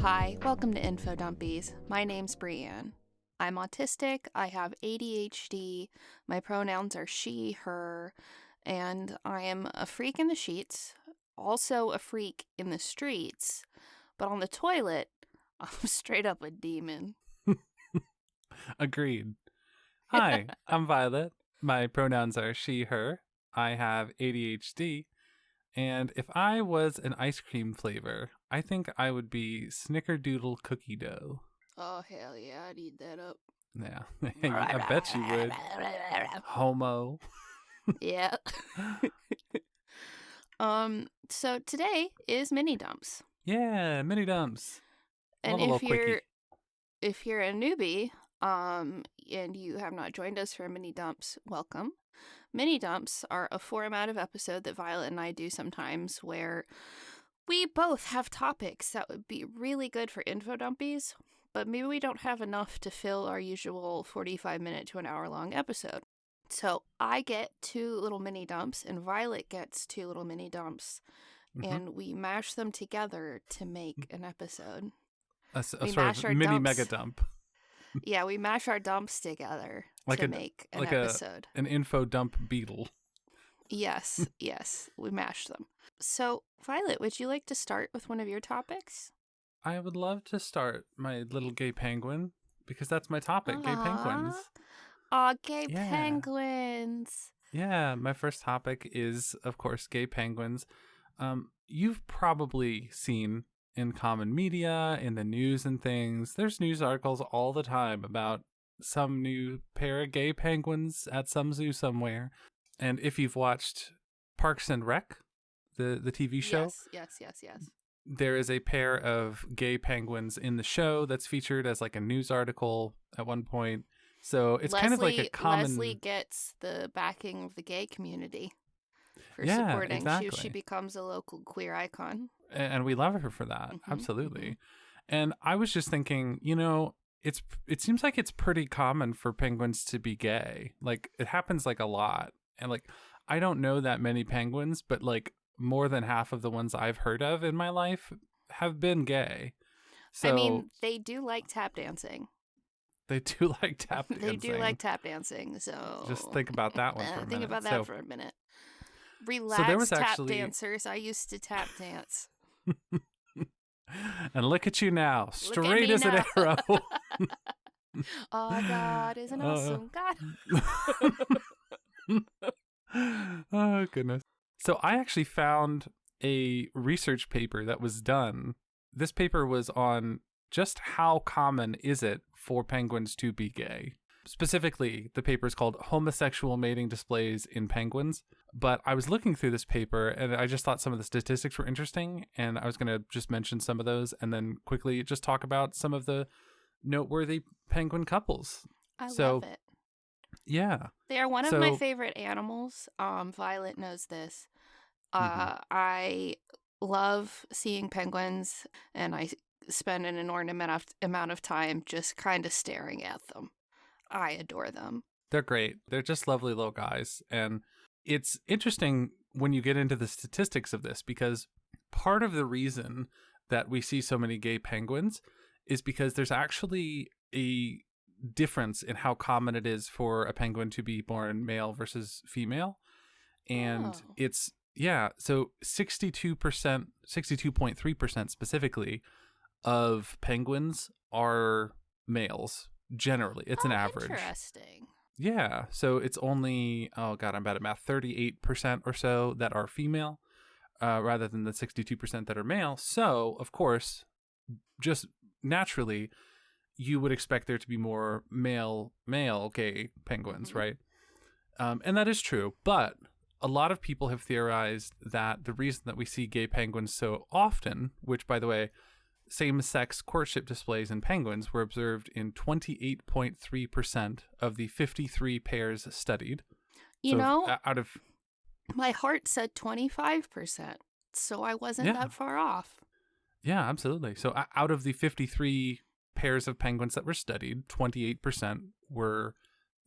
Hi, welcome to Infodumpies. My name's Brianne. I'm autistic, I have AuDHD, my pronouns are she, her, and I am a freak in the sheets, also a freak in the streets, but on the toilet, I'm straight up a demon. Agreed. Hi, I'm Violet. My pronouns are she, her. I have ADHD. And if I was an ice cream flavor, I think I would be Snickerdoodle cookie dough. Oh, hell yeah, I'd eat that up. Yeah, I bet you would. Homo. Yeah. So today is Minidumps. Yeah, Minidumps. And Love a little quickie. if you're a newbie, and you have not joined us for Minidumps, welcome. Minidumps are a format of episode that Violet and I do sometimes where we both have topics that would be really good for Infodumpies, but maybe we don't have enough to fill our usual 45-minute to an hour-long episode. So I get 2 little Minidumps, and Violet gets 2 little Minidumps, and we mash them together to make an episode. A sort of mini mega dump. Yeah, we mash our dumps together to make an episode. An info dump beetle. Yes, we mash them. So, Violet, would you like to start with one of your topics? I would love to start my little gay penguin, because that's my topic, gay penguins. Aw, gay penguins. Yeah, my first topic is, of course, gay penguins. You've probably seen in common media, in the news and things, there's news articles all the time about some new pair of gay penguins at some zoo somewhere. And if you've watched Parks and Rec, the TV show, yes, there is a pair of gay penguins in the show that's featured as like a news article at one point. So it's kind of like a common... Leslie gets the backing of the gay community for supporting. Exactly. She becomes a local queer icon. And we love her for that. Absolutely. And I was just thinking, it seems like it's pretty common for penguins to be gay. Like, it happens like a lot. And like, I don't know that many penguins, but like more than half of the ones I've heard of in my life have been gay. So I mean, they do like tap dancing. They do like tap dancing. They do like tap dancing. So just think about that one for a minute. Think about that for a minute. Relax, tap dancers. I used to tap dance. And look at you now, straight as an arrow. Oh, God is an awesome God. Oh, goodness. So I actually found a research paper that was done. This paper was on just how common is it for penguins to be gay. Specifically, the paper is called Homosexual Mating Displays in Penguins. But I was looking through this paper, and I just thought some of the statistics were interesting, and I was going to just mention some of those, and then quickly just talk about some of the noteworthy penguin couples. I love it. Yeah. They are one of my favorite animals. Violet knows this. I love seeing penguins, and I spend an inordinate amount of time just kind of staring at them. I adore them. They're great. They're just lovely little guys. And it's interesting when you get into the statistics of this, because part of the reason that we see so many gay penguins is because there's actually a difference in how common it is for a penguin to be born male versus female. And so 62%, 62.3% specifically of penguins are males. Generally, it's an average. Interesting. Yeah, so it's only, I'm bad at math, 38% or so that are female, rather than the 62% that are male. So, of course, just naturally, you would expect there to be more male gay penguins, right? And that is true, but a lot of people have theorized that the reason that we see gay penguins so often, which, by the way, same-sex courtship displays in penguins were observed in 28.3% of the 53 pairs studied. Out of... My heart said 25%, so I wasn't that far off. Yeah, absolutely. So out of the 53 pairs of penguins that were studied, 28% were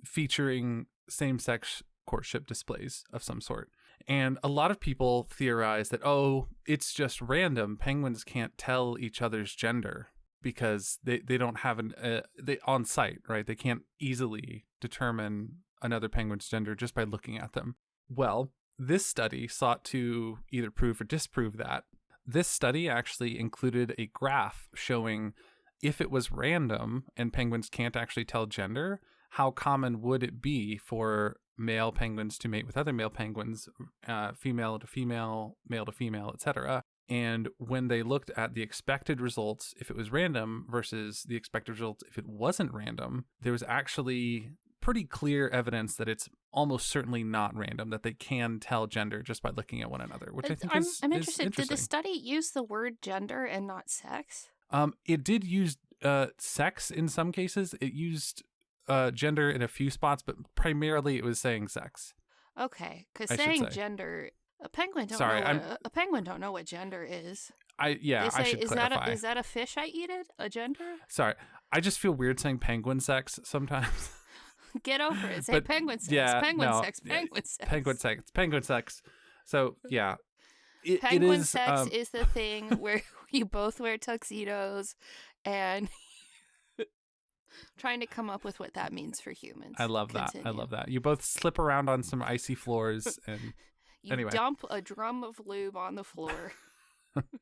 featuring same-sex courtship displays of some sort. And a lot of people theorize that, oh, it's just random. Penguins can't tell each other's gender because they don't have they on site, right? They can't easily determine another penguin's gender just by looking at them. Well, this study sought to either prove or disprove that. This study actually included a graph showing if it was random and penguins can't actually tell gender, how common would it be for male penguins to mate with other male penguins, female to female, male to female, etc. And when they looked at the expected results, if it was random versus the expected results if it wasn't random, there was actually pretty clear evidence that it's almost certainly not random, that they can tell gender just by looking at one another, which I think I'm interested. is Did the study use the word gender and not sex? It did use sex in some cases. It used gender in a few spots, but primarily it was saying sex. Okay, because saying gender, a penguin don't know what gender is. I should clarify. Is that a fish I eat it? A gender? Sorry, I just feel weird saying penguin sex sometimes. Get over it. Say penguin sex. Penguin sex. So yeah, penguin sex is the thing where you both wear tuxedos and. Trying to come up with what that means for humans. I love that. You both slip around on some icy floors and you dump a drum of lube on the floor.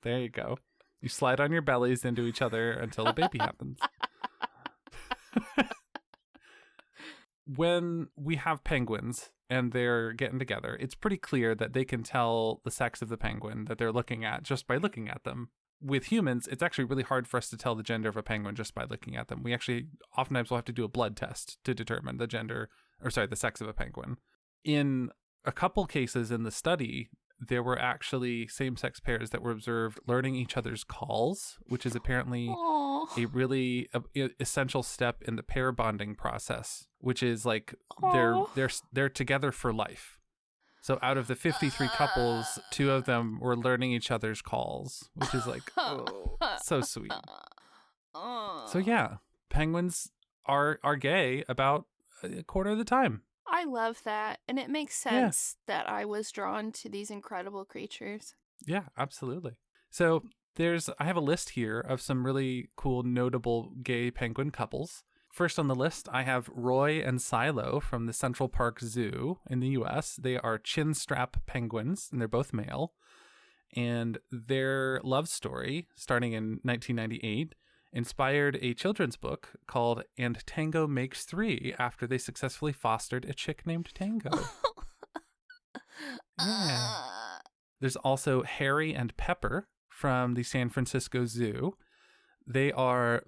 There you go. You slide on your bellies into each other until a baby happens. When we have penguins and they're getting together, it's pretty clear that they can tell the sex of the penguin that they're looking at just by looking at them. With humans, it's actually really hard for us to tell the gender of a penguin just by looking at them. We actually oftentimes will have to do a blood test to determine the sex of a penguin. In a couple cases in the study, there were actually same-sex pairs that were observed learning each other's calls, which is apparently a really essential step in the pair bonding process, which is like they're together for life. So out of the 53 couples, 2 of them were learning each other's calls, which is like, so sweet. So yeah, penguins are gay about a quarter of the time. I love that. And it makes sense that I was drawn to these incredible creatures. Yeah, absolutely. So I have a list here of some really cool, notable gay penguin couples. First on the list, I have Roy and Silo from the Central Park Zoo in the U.S. They are chinstrap penguins, and they're both male. And their love story, starting in 1998, inspired a children's book called And Tango Makes Three after they successfully fostered a chick named Tango. Yeah. There's also Harry and Pepper from the San Francisco Zoo. They are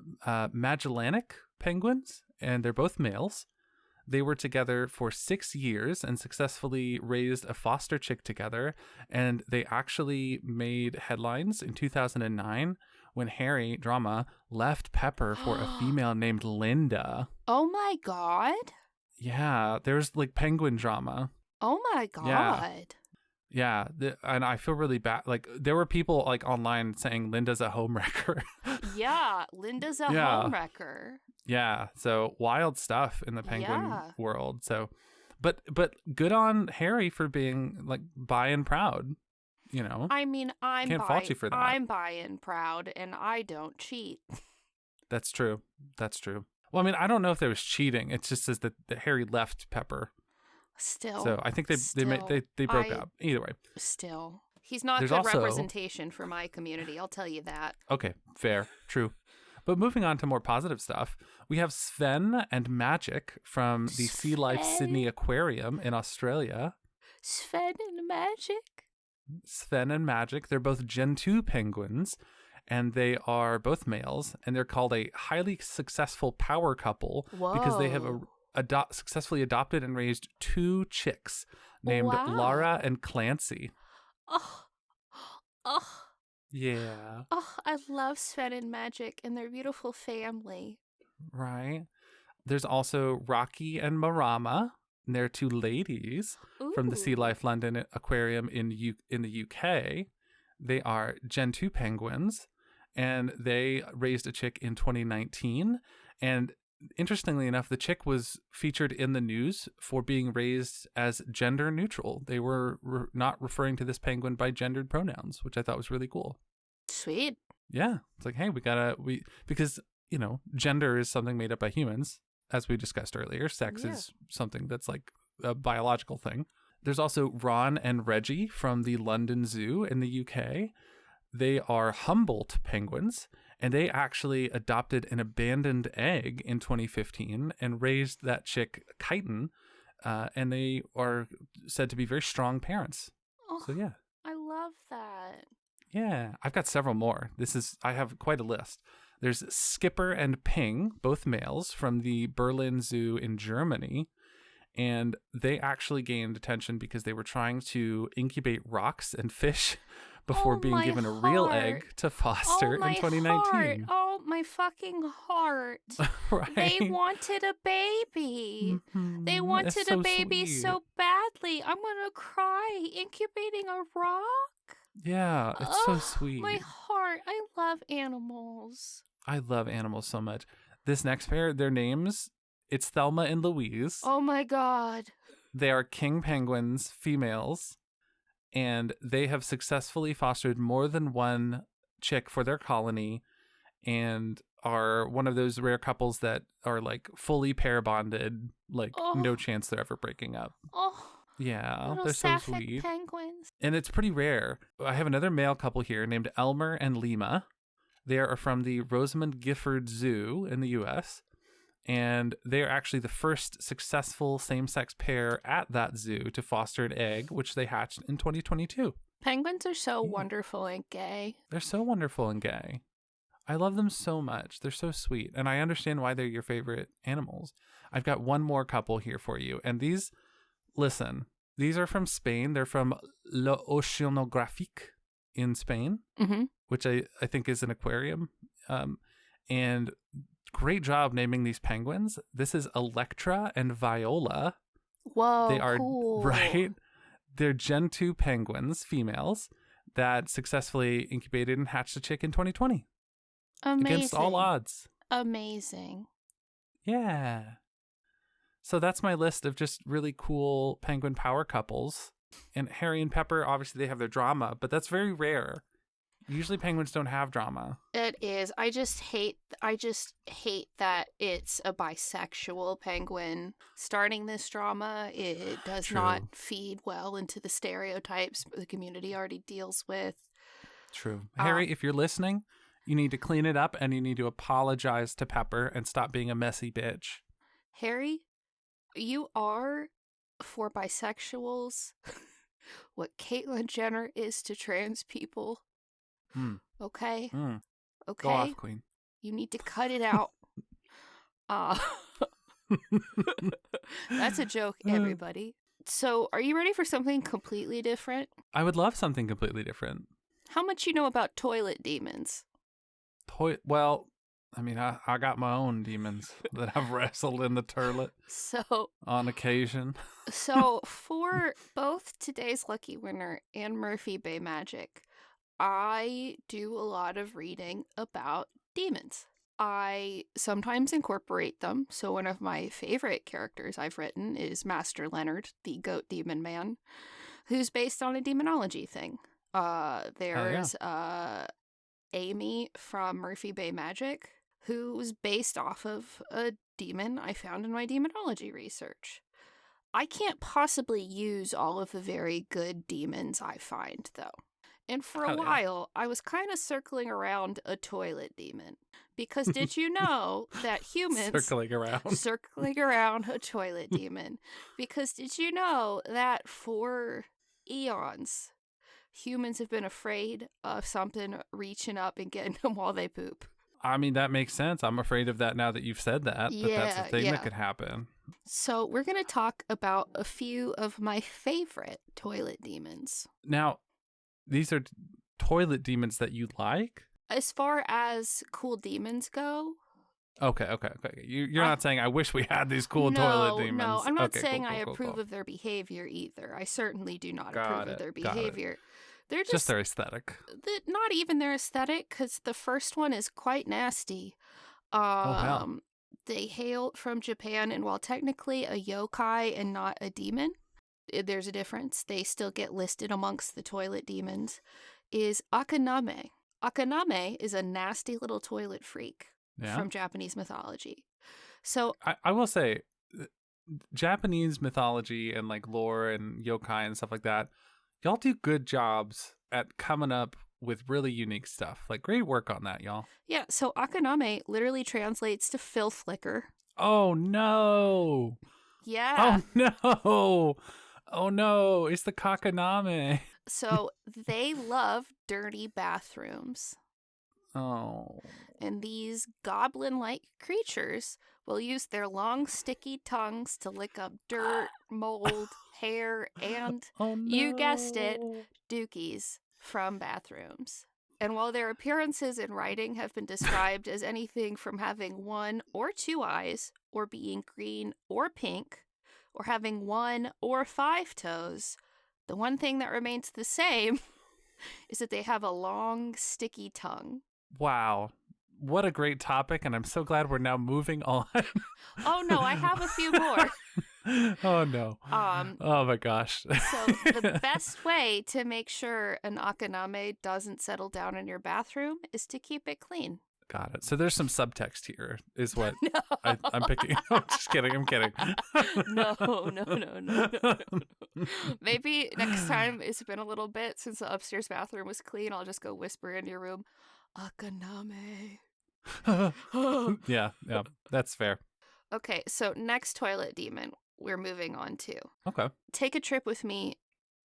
Magellanic penguins, and they're both males. They were together for 6 years and successfully raised a foster chick together, and they actually made headlines in 2009 when Harry, drama, left Pepper for a female named Linda. Oh my god. Yeah, there's like penguin drama. Oh my god. Yeah, and I feel really bad. Like, there were people like online saying Linda's a homewrecker. Yeah, Linda's a homewrecker. Yeah, so wild stuff in the penguin world. So, but good on Harry for being like bi and proud. You know, I mean, can't fault you for that. I'm bi and proud, and I don't cheat. That's true. Well, I mean, I don't know if there was cheating. It just says that Harry left Pepper. Still. So I think they broke up. Either way. Still. He's not good representation for my community, I'll tell you that. Okay, fair, true. But moving on to more positive stuff, we have Sven and Magic from the Sea Life Sydney Aquarium in Australia. Sven and Magic, they're both Gen 2 penguins, and they are both males, and they're called a highly successful power couple. Whoa. Because they have successfully adopted and raised 2 chicks named Lara and Clancy. Oh. Yeah. Oh, I love Sven and Magic and their beautiful family. Right. There's also Rocky and Marama. And they're 2 ladies from the Sea Life London Aquarium in the UK. They are Gen 2 penguins, and they raised a chick in 2019. And interestingly enough, the chick was featured in the news for being raised as gender neutral. They were not referring to this penguin by gendered pronouns, which I thought was really cool. Sweet. Yeah. It's like, hey, because, gender is something made up by humans, as we discussed earlier. Sex is something that's like a biological thing. There's also Ron and Reggie from the London Zoo in the UK. They are Humboldt penguins, and they actually adopted an abandoned egg in 2015 and raised that chick chitin, and they are said to be very strong parents. Oh, so yeah. I love that. Yeah, I've got several more. I have quite a list. There's Skipper and Ping, both males from the Berlin Zoo in Germany. And they actually gained attention because they were trying to incubate rocks and fish before being given a real egg to foster in 2019. Heart. Oh, my fucking heart. Right? They wanted a baby. Mm-hmm. They wanted a baby sweet. so badly. I'm going to cry. Incubating a rock? Yeah, it's so sweet. My heart. I love animals. I love animals so much. This next pair, their names, it's Thelma and Louise. Oh my God. They are king penguins, females, and they have successfully fostered more than one chick for their colony and are one of those rare couples that are like fully pair bonded, like no chance they're ever breaking up. Oh. Yeah, Little they're so sapphic sweet. penguins. And it's pretty rare. I have another male couple here named Elmer and Lima. They are from the Rosamond Gifford Zoo in the U.S., and they are actually the first successful same-sex pair at that zoo to foster an egg, which they hatched in 2022. Penguins are so wonderful and gay. They're so wonderful and gay. I love them so much. They're so sweet, and I understand why they're your favorite animals. I've got one more couple here for you, and these are from Spain. They're from L'Oceanographique in Spain, which I think is an aquarium, and great job naming these penguins. This is Electra and Viola. Whoa, they are cool. Right. They're Gen 2 penguins, females, that successfully incubated and hatched a chick in 2020. Amazing. Against all odds. Amazing. Yeah. So that's my list of just really cool penguin power couples. And Harry and Pepper, obviously they have their drama, but that's very rare. Usually penguins don't have drama. It is. I just hate that it's a bisexual penguin starting this drama. It does not feed well into the stereotypes the community already deals with. True. Harry, if you're listening, you need to clean it up and you need to apologize to Pepper and stop being a messy bitch. Harry, you are, for bisexuals, what Caitlyn Jenner is to trans people. Okay? Okay? Go off, Queen. You need to cut it out. That's a joke, everybody. So, are you ready for something completely different? I would love something completely different. How much you know about toilet demons? Well, I mean, I got my own demons that I've wrestled in the toilet. So, on occasion. So, for both today's lucky winner and Murphy Bay Magic, I do a lot of reading about demons. I sometimes incorporate them. So one of my favorite characters I've written is Master Leonard, the goat demon man, who's based on a demonology thing. There's Amy from Murphy Bay Magic, who's based off of a demon I found in my demonology research. I can't possibly use all of the very good demons I find, though. And for a while, I was kind of circling around a toilet demon. Because did you know that humans... Circling around a toilet demon. Because did you know that for eons, humans have been afraid of something reaching up and getting them while they poop? I mean, that makes sense. I'm afraid of that now that you've said that. But that's a thing that could happen. So we're going to talk about a few of my favorite toilet demons. Now, these are toilet demons that you like? As far as cool demons go. Okay. You're not saying I wish we had these cool toilet demons. No, I'm not saying I approve of their behavior either. I certainly do not approve of their behavior. They're just their aesthetic. Not even their aesthetic, because the first one is quite nasty. Hell. They hail from Japan, and while technically a yokai and not a demon, there's a difference. They still get listed amongst the toilet demons, is Akaname. Akaname is a nasty little toilet freak from Japanese mythology. So I will say, Japanese mythology and like lore and yokai and stuff like that, y'all do good jobs at coming up with really unique stuff. Like, great work on that, y'all. Yeah, so Akaname literally translates to filth liquor. Oh, no. Yeah. Oh, no. Oh, no. It's the Kakaname. So they love dirty bathrooms. Oh. And these goblin-like creatures will use their long, sticky tongues to lick up dirt, mold, hair, and, Oh, no. you guessed it, dookies from bathrooms. And while their appearances in writing have been described as anything from having 1 or 2 eyes, or being green or pink, or having 1 or 5 toes, the one thing that remains the same is that they have a long, sticky tongue. Wow. What a great topic, and I'm so glad we're now moving on. Oh, no, I have a few more. Oh, no. Oh, my gosh. So the best way to make sure an Akaname doesn't settle down in your bathroom is to keep it clean. Got it. So there's some subtext here, is what No. I'm picking. I'm just kidding. I'm kidding. No. Maybe next time, it's been a little bit since the upstairs bathroom was clean, I'll just go whisper in your room, Akaname. Yeah, that's fair. Okay, so next toilet demon we're moving on to. Okay. Take a trip with me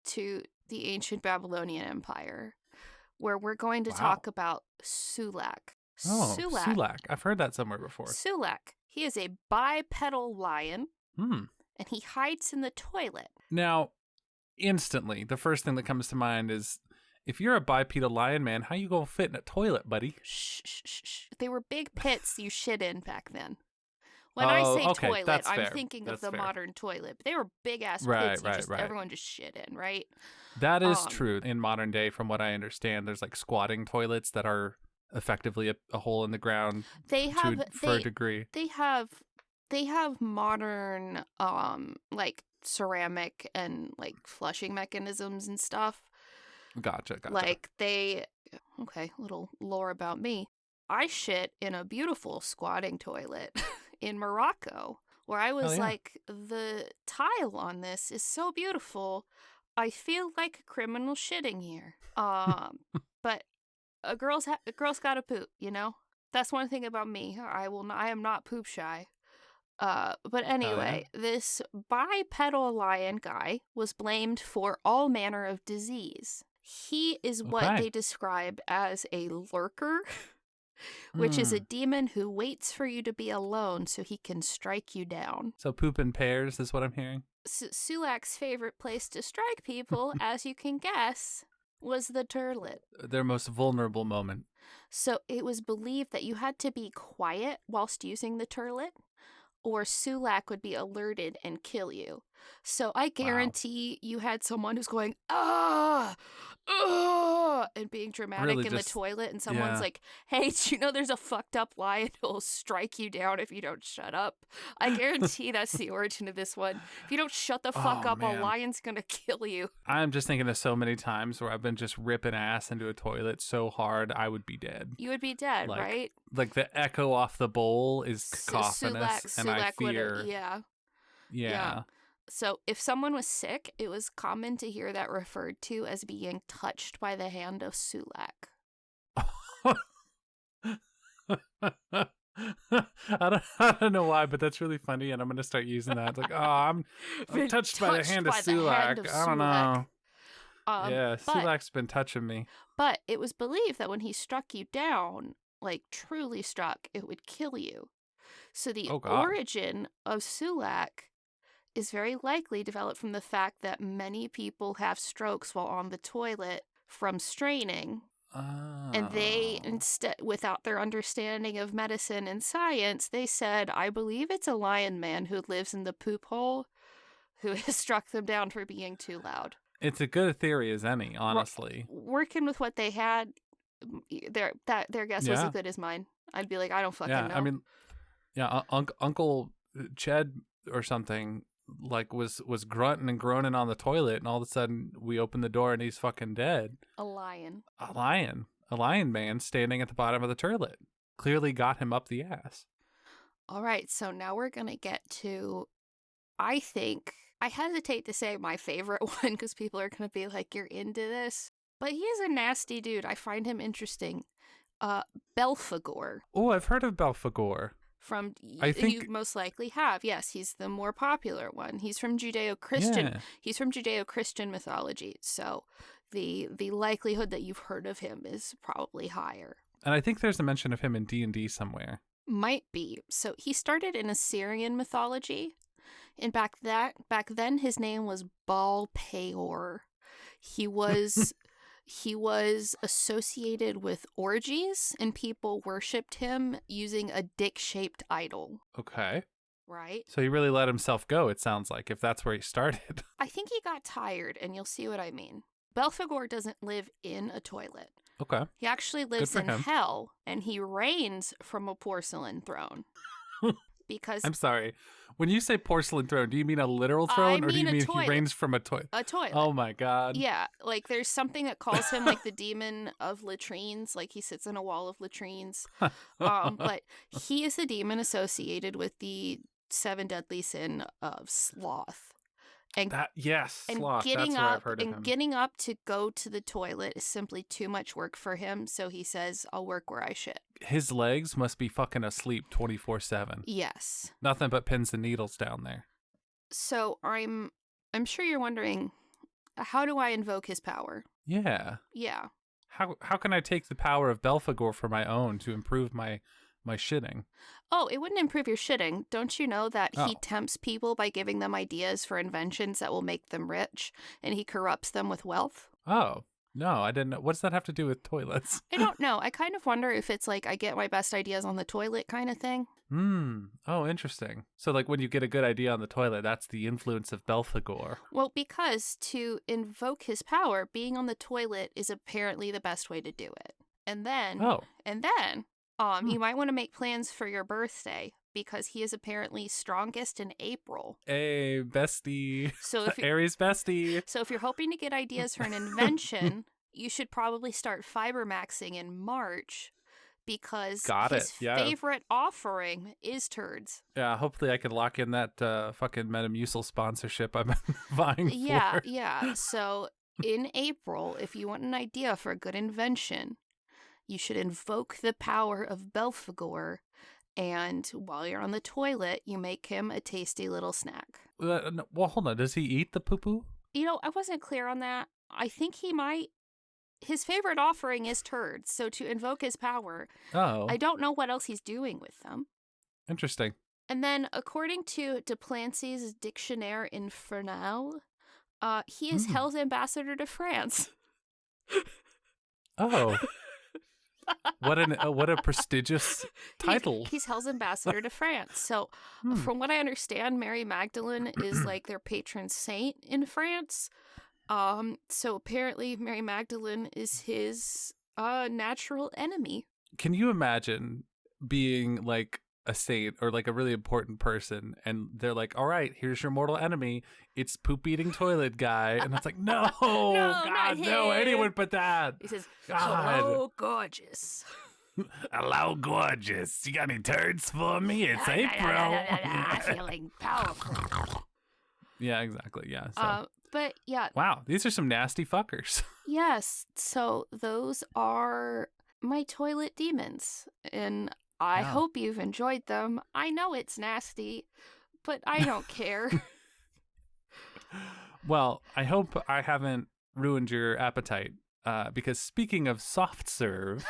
to the ancient Babylonian Empire, where we're going to talk about Sulak. Oh, Sulak. I've heard that somewhere before. Sulak. He is a bipedal lion, and he hides in the toilet. Now, instantly, the first thing that comes to mind is, if you're a bipedal lion, man, how you gonna fit in a toilet, buddy? Shh. They were big pits you shit in back then. When I say toilet, I'm thinking of the modern toilet. But they were big-ass pits everyone just shit in, right? That is true. In modern day, from what I understand, there's like squatting toilets that are effectively a hole in the ground for a degree. They have modern like ceramic and like flushing mechanisms and stuff. Gotcha. Like little lore about me. I shit in a beautiful squatting toilet in Morocco, where I was like, the tile on this is so beautiful. I feel like a criminal shitting here. But a girl's gotta poop, you know? That's one thing about me. I am not poop shy. But anyway, this bipedal lion guy was blamed for all manner of disease. He is what they describe as a lurker, which is a demon who waits for you to be alone so he can strike you down. So poop in pairs is what I'm hearing. Sulak's favorite place to strike people, as you can guess, was the toilet. Their most vulnerable moment. So it was believed that you had to be quiet whilst using the toilet, or Sulak would be alerted and kill you. So I guarantee you had someone who's going, and being dramatic really in the toilet, and someone's like, hey, do you know there's a fucked up lion who'll strike you down if you don't shut up? I guarantee that's the origin of this one. If you don't shut the fuck up, a lion's gonna kill you. I'm just thinking of so many times where I've been just ripping ass into a toilet so hard I would be dead. You would be dead, right? Like the echo off the bowl is cacophonous, and I fear... Yeah. So if someone was sick, it was common to hear that referred to as being touched by the hand of Sulak. I don't know why, but that's really funny, and I'm going to start using that. It's like, I'm touched by the hand of Sulak. I don't know. Sulak's been touching me. But it was believed that when he struck you down, like truly struck, it would kill you. So the origin of Sulak is very likely developed from the fact that many people have strokes while on the toilet from straining. And they, instead, without their understanding of medicine and science, they said, I believe it's a lion man who lives in the poop hole who has struck them down for being too loud. It's a good theory as any, honestly. Working with what they had, their guess was as good as mine. I'd be like, I don't fucking know. I mean, Yeah, Uncle Ched or something like was grunting and groaning on the toilet, and all of a sudden we open the door and he's fucking dead. A lion. A lion man standing at the bottom of the toilet. Clearly got him up the ass. All right, so now we're going to get to, I think, I hesitate to say my favorite one because people are going to be like, you're into this. But he is a nasty dude. I find him interesting. Belphegor. Oh, I've heard of Belphegor. You most likely have. Yes, he's the more popular one. He's from Judeo-Christian. Yeah. He's from Judeo-Christian mythology. So the likelihood that you've heard of him is probably higher. And I think there's a mention of him in D&D somewhere. Might be. So he started in Assyrian mythology. And back then his name was Baal Peor. He was associated with orgies, and people worshipped him using a dick-shaped idol. Okay. Right? So he really let himself go, it sounds like, if that's where he started. I think he got tired, and you'll see what I mean. Belphegor doesn't live in a toilet. Okay. He actually lives in hell, and he reigns from a porcelain throne. Because I'm sorry. When you say porcelain throne, do you mean a literal throne, or do you mean he reigns from a toilet? A toilet. Oh my god. Yeah, like there's something that calls him like the demon of latrines, like he sits in a wall of latrines. But he is the demon associated with the 7 deadly sin of sloth. And sloth. That's where I've heard of him. Getting up to go to the toilet is simply too much work for him, so he says, I'll work where I shit. His legs must be fucking asleep 24/7. Yes. Nothing but pins and needles down there. So I'm sure you're wondering, how do I invoke his power? Yeah. Yeah. How can I take the power of Belphegor for my own to improve my shitting? Oh, it wouldn't improve your shitting. Don't you know that he tempts people by giving them ideas for inventions that will make them rich, and he corrupts them with wealth? Oh, no, I didn't know. What does that have to do with toilets? I don't know. I kind of wonder if it's like I get my best ideas on the toilet kind of thing. Oh, interesting. So like when you get a good idea on the toilet, that's the influence of Belphegor. Well, because to invoke his power, being on the toilet is apparently the best way to do it. And then you might want to make plans for your birthday because he is apparently strongest in April. Hey, bestie. So Aries bestie. So if you're hoping to get ideas for an invention, you should probably start fibermaxing in March because his favorite offering is turds. Yeah, hopefully I can lock in that fucking Metamucil sponsorship I'm vying for. Yeah. So in April, if you want an idea for a good invention, you should invoke the power of Belphegor, and while you're on the toilet, you make him a tasty little snack. Well, hold on. Does he eat the poo-poo? I wasn't clear on that. I think he might. His favorite offering is turds, so to invoke his power, I don't know what else he's doing with them. Interesting. And then, according to Duplancy's Dictionnaire Infernal, he is Hell's ambassador to France. Oh. What a prestigious title. He's Hell's ambassador to France. So, from what I understand, Mary Magdalene is like their patron saint in France. So apparently Mary Magdalene is his natural enemy. Can you imagine being like a saint or like a really important person, and they're like, all right, here's your mortal enemy, it's poop eating toilet guy, and it's like, no, God, no, anyone but that. He says, hello, gorgeous. Hello, gorgeous, you got any turds for me? It's April. Feeling powerful. Yeah, exactly. Yeah. So. But yeah. Wow, these are some nasty fuckers. Yes. So those are my toilet demons, and I hope you've enjoyed them. I know it's nasty, but I don't care. Well, I hope I haven't ruined your appetite, because speaking of soft serve,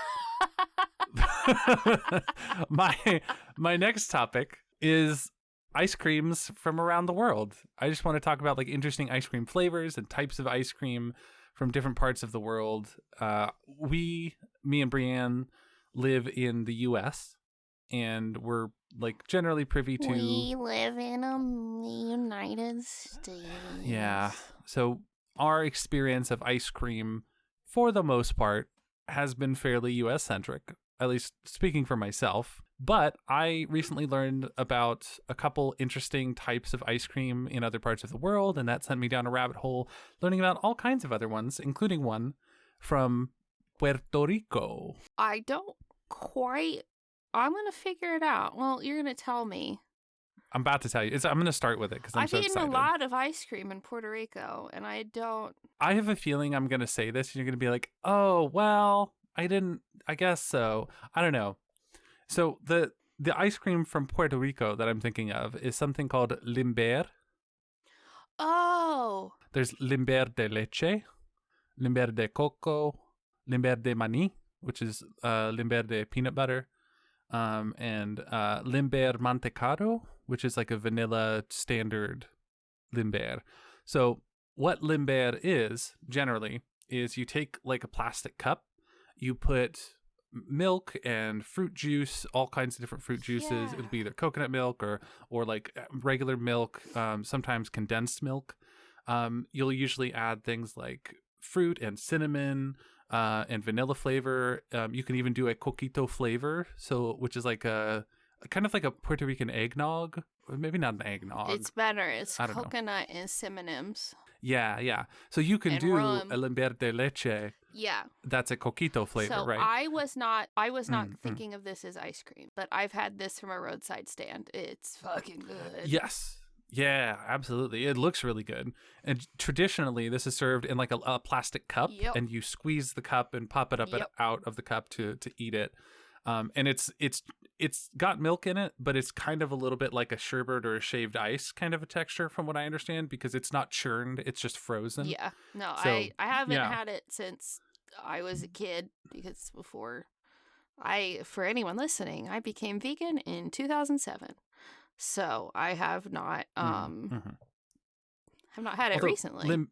my next topic is ice creams from around the world. I just want to talk about like interesting ice cream flavors and types of ice cream from different parts of the world. Me and Brianne live in the U.S. and we're like generally privy to. We live in the United States. Yeah. So our experience of ice cream, for the most part, has been fairly U.S. centric. At least speaking for myself. But I recently learned about a couple interesting types of ice cream in other parts of the world, and that sent me down a rabbit hole learning about all kinds of other ones, including one from Puerto Rico. I don't quite... I'm going to figure it out. Well, you're going to tell me. I'm about to tell you. I'm going to start with it because I'm so excited. I've eaten a lot of ice cream in Puerto Rico, and I don't... I have a feeling I'm going to say this, and you're going to be like, oh, well, I guess so. I don't know. So the ice cream from Puerto Rico that I'm thinking of is something called limber. Oh. There's limber de leche, limber de coco, limber de maní, which is limber de peanut butter, and limber mantecado, which is like a vanilla standard limber. So what limber is, generally, is you take like a plastic cup, you put milk and fruit juice, all kinds of different fruit juices. Yeah. It'll be either coconut milk or like regular milk, sometimes condensed milk. You'll usually add things like fruit and cinnamon and vanilla flavor. You can even do a coquito flavor, which is like a kind of like a Puerto Rican eggnog. Maybe not an eggnog. It's better. It's coconut and M&Ms. Yeah. So you can do rum. a limber de leche. Yeah. That's a coquito flavor, so right? I was not thinking of this as ice cream, but I've had this from a roadside stand. It's fucking good. Yes. Yeah, absolutely. It looks really good. And traditionally, this is served in like a plastic cup, and you squeeze the cup and pop it up and out of the cup to eat it. And it's got milk in it, but it's kind of a little bit like a sherbet or a shaved ice kind of a texture from what I understand, because it's not churned, it's just frozen. Yeah. No, So, I haven't had it since I was a kid, because for anyone listening, I became vegan in 2007. So I have not have not had it recently.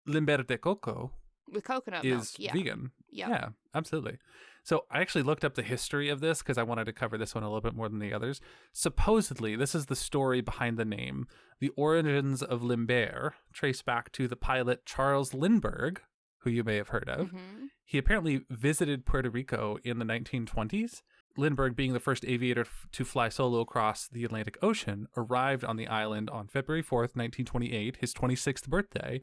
Limber de coco with coconut is milk. vegan. Yep. Yeah, absolutely. So I actually looked up the history of this because I wanted to cover this one a little bit more than the others. Supposedly, this is the story behind the name. The origins of limber trace back to the pilot Charles Lindbergh, who you may have heard of. Mm-hmm. He apparently visited Puerto Rico in the 1920s. Lindbergh, being the first aviator to fly solo across the Atlantic Ocean, arrived on the island on February 4th, 1928, his 26th birthday,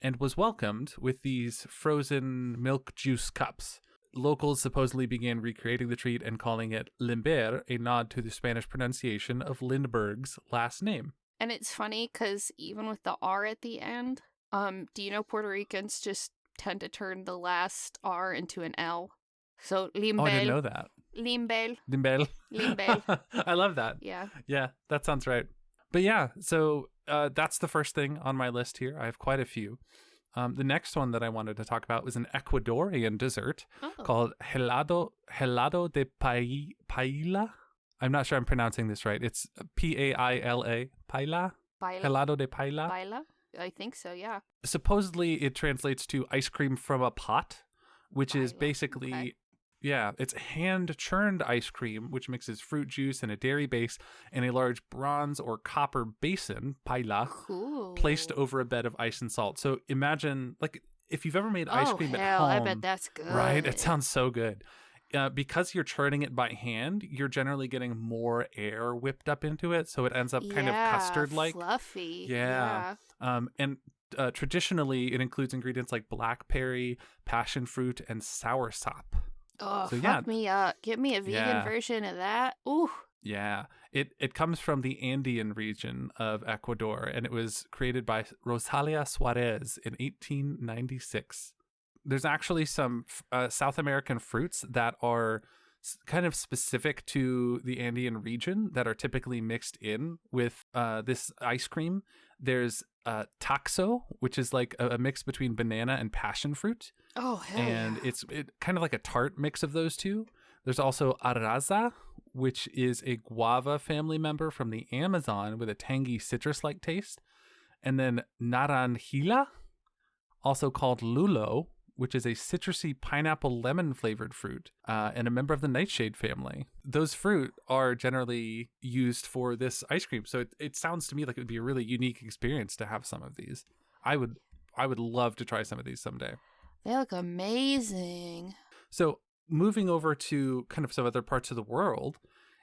and was welcomed with these frozen milk juice cups. Locals supposedly began recreating the treat and calling it limber, a nod to the Spanish pronunciation of Lindbergh's last name. And it's funny because even with the R at the end, do you know Puerto Ricans just tend to turn the last R into an L? So limbel. Oh, I didn't know that. Limbel. I love that. Yeah, that sounds right. But yeah, so that's the first thing on my list here. I have quite a few. The next one that I wanted to talk about was an Ecuadorian dessert called helado de paila. I'm not sure I'm pronouncing this right. It's Paila. Paila. Helado de paila. Paila? I think so, yeah. Supposedly it translates to ice cream from a pot, which is basically... Yeah, it's hand-churned ice cream, which mixes fruit juice and a dairy base in a large bronze or copper basin, paila, placed over a bed of ice and salt. So imagine, like, if you've ever made ice cream at home. I bet that's good. Right? It sounds so good. Because you're churning it by hand, you're generally getting more air whipped up into it, so it ends up kind of custard-like. Fluffy. Yeah. And traditionally, it includes ingredients like blackberry, passion fruit, and soursop. Oh, so, fuck me up. Give me a vegan version of that. Ooh. Yeah. It comes from the Andean region of Ecuador, and it was created by Rosalia Suarez in 1896. There's actually some South American fruits that are kind of specific to the Andean region that are typically mixed in with this ice cream. There's taxo, which is like a mix between banana and passion fruit. Oh, hell and it's kind of like a tart mix of those two. There's also arraza, which is a guava family member from the Amazon with a tangy citrus-like taste. And then naranjilla, also called lulo, which is a citrusy pineapple lemon flavored fruit and a member of the nightshade family. Those fruit are generally used for this ice cream. So it sounds to me like it would be a really unique experience to have some of these. I would love to try some of these someday. They look amazing. So moving over to kind of some other parts of the world,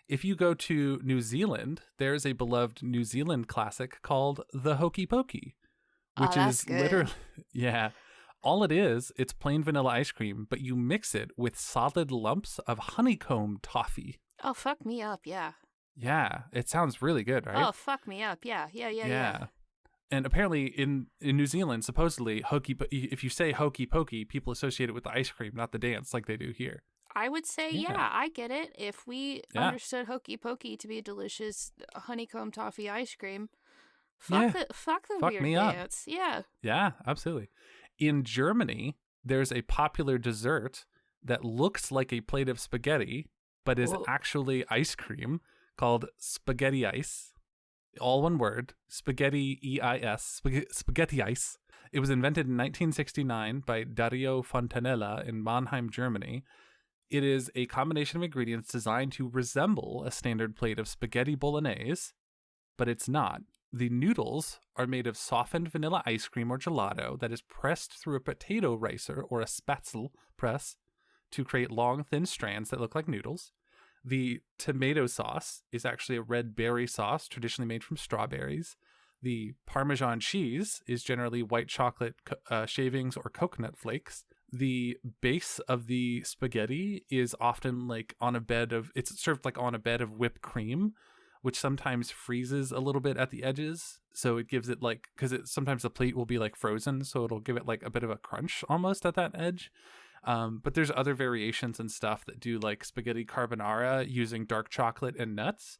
If you go to New Zealand, there's a beloved New Zealand classic called the Hokey Pokey, Oh, which that's is good. literally, yeah, all it is, it's plain vanilla ice cream, but you mix it with solid lumps of honeycomb toffee. Oh, fuck me up, yeah. Yeah, it sounds really good, right? Oh, fuck me up, yeah. Yeah. And apparently in New Zealand, supposedly, if you say hokey pokey, people associate it with the ice cream, not the dance like they do here. I would say, yeah, I get it. If we Yeah. understood Hokey Pokey to be a delicious honeycomb toffee ice cream, Yeah. fuck the Fuck weird me up. dance. Yeah. Yeah, absolutely. In Germany, there's a popular dessert that looks like a plate of spaghetti, but is Whoa. actually ice cream called spaghetti ice. All one word, spaghetti EIS, spaghetti ice. It was invented in 1969 by Dario Fontanella in Mannheim, Germany. It is a combination of ingredients designed to resemble a standard plate of spaghetti bolognese, but it's not. The noodles are made of softened vanilla ice cream or gelato that is pressed through a potato ricer or a spatzel press to create long, thin strands that look like noodles. The tomato sauce is actually a red berry sauce traditionally made from strawberries. The Parmesan cheese is generally white chocolate shavings or coconut flakes. The base of the spaghetti is often it's served like on a bed of whipped cream, which sometimes freezes a little bit at the edges. So it gives it sometimes the plate will be like frozen, so it'll give it like a bit of a crunch almost at that edge. But there's other variations and stuff that do like spaghetti carbonara using dark chocolate and nuts.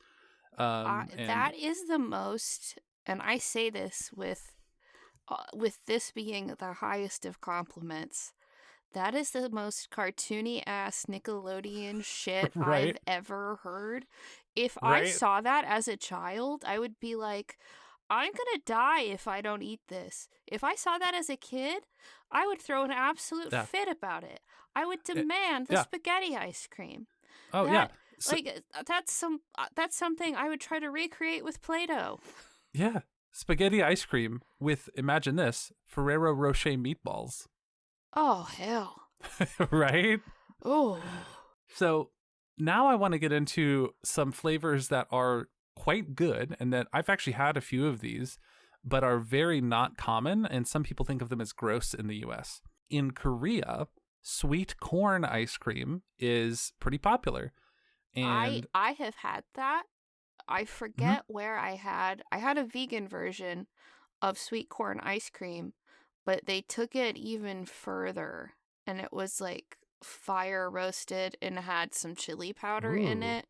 That is the most, and I say this with this being the highest of compliments. That is the most cartoony ass Nickelodeon shit Right? I've ever heard. If I Right? saw that as a child, I would be like, I'm gonna die if I don't eat this. If I saw that as a kid, I would throw an absolute Yeah. fit about it. I would demand the yeah. spaghetti ice cream. Oh, yeah. So, That's something I would try to recreate with Play-Doh. yeah. Spaghetti ice cream with, imagine this, Ferrero Rocher meatballs. Oh hell. Right? Oh. So now I want to get into some flavors that are quite good and that I've actually had a few of these, but are very not common. And some people think of them as gross in the US. In Korea, sweet corn ice cream is pretty popular. And I have had that. I forget where I had a vegan version of sweet corn ice cream, but they took it even further, and it was like fire roasted and had some chili powder in Ooh. it,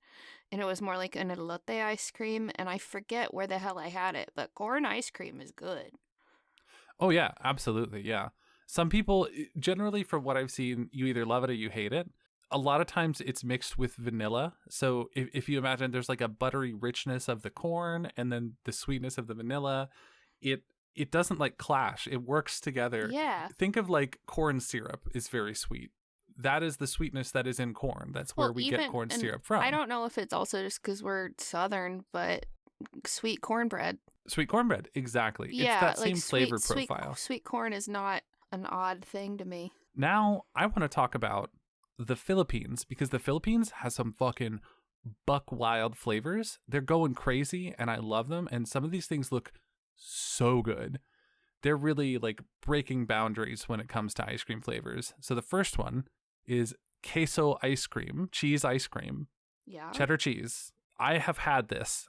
and it was more like an elote ice cream, and I forget where the hell I had it, but corn ice cream is good. Oh, yeah, absolutely. Yeah. Some people, generally, from what I've seen, you either love it or you hate it. A lot of times it's mixed with vanilla. So if you imagine there's like a buttery richness of the corn and then the sweetness of the vanilla, it doesn't like clash. It works together. Yeah. Think of like corn syrup is very sweet. That is the sweetness that is in corn. That's where we get corn syrup from. I don't know if it's also just because we're Southern, but sweet cornbread. Sweet cornbread, exactly. Yeah, it's that like same flavor profile. Sweet corn is not an odd thing to me. Now I want to talk about the Philippines, because the Philippines has some fucking buck wild flavors. They're going crazy and I love them. And some of these things look so good. They're really like breaking boundaries when it comes to ice cream flavors. So the first one is queso ice cream, cheese ice cream, Yeah. cheddar cheese. I have had this.